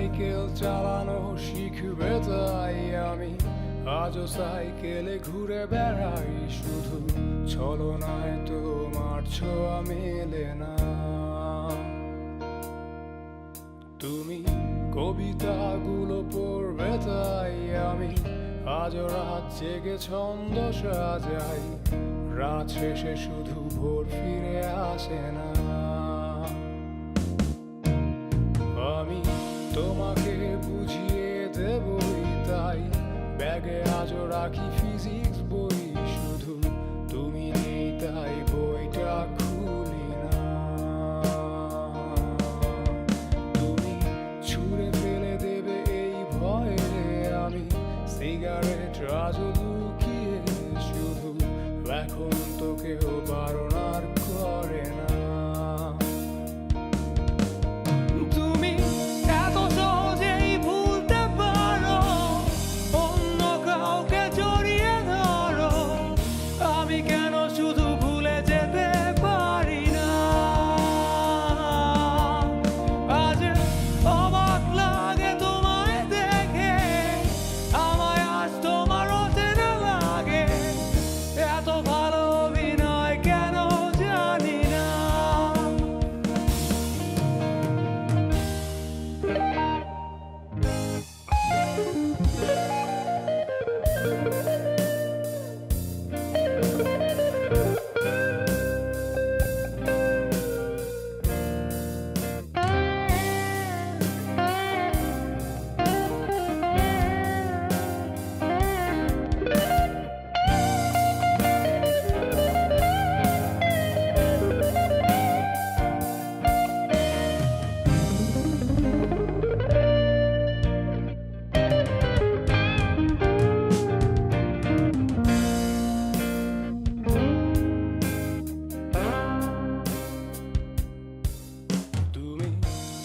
Cycle চালানো শিখবে তাই আমি আজও সাইকেলে ঘুরে বেড়াই, শুধু ছলনায় তোমার ছোঁয়া মেলে না। তুমি কবিতাগুলো পড়বে তাই আমি আজও রাত জেগে ছন্দ সাজাই, রাত শেষে শুধু ভোর ফিরে আসে না। আমি তোমাকে বুঝিয়ে দেবই তাই ব্যাগে আজও রাখি ফিজিক্স বই, শুধু তুমি নেই তাই বইটা খুলি না। তুমি ছুঁড়ে ফেলে দেবে এই ভয়ে আমি সিগারেট আজও লুকিয়ে, শুধু এখন তো কেউ বারণ আর করে না।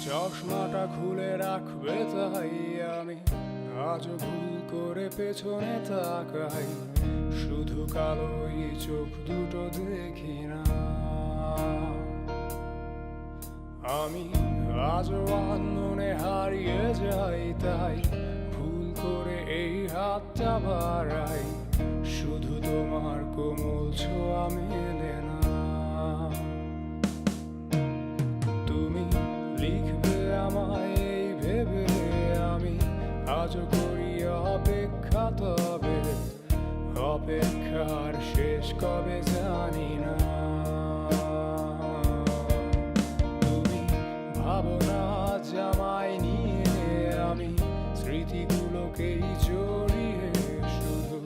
চশমাটা খুলে রাখবে তাই আমি আজও ভুল করে পেছনে তাকাই, শুধু কালোই চোখ দুটো দেখি না। আমি আজও আনমনে হারিয়ে যাই তাই ভুল করে এই হাতটা বাড়াই, শুধু তোমার কোমল ছোঁয়া মেলে না। তুমি লিখবে আমায় এই ভেবে আমি আজও করি অপেক্ষা, তবে অপেক্ষার শেষ কবে জানি না। তুমি ভাবনা জামাই নিয়ে আমি স্মৃতিগুলোকেই জড়িয়ে, শুধু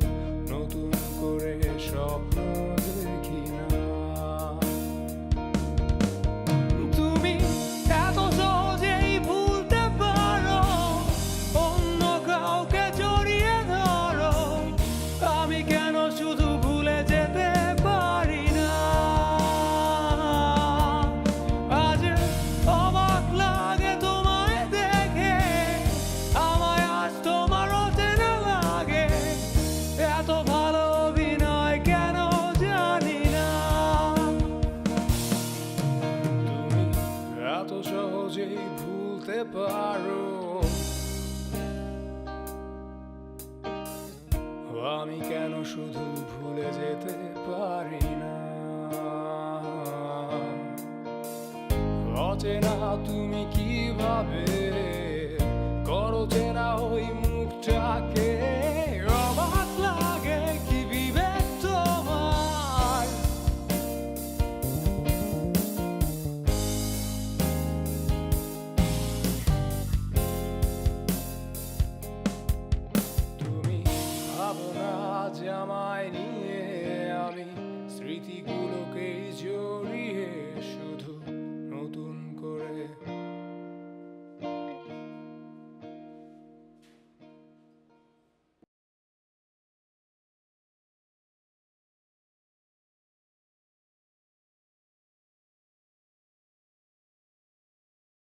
নতুন করে স্বপ্ন দেখি না। এত সহজেই ভুলতে পারো, আমি কেন শুধু ভুলে যেতে পারি না। অচেনা তুমি কিভাবে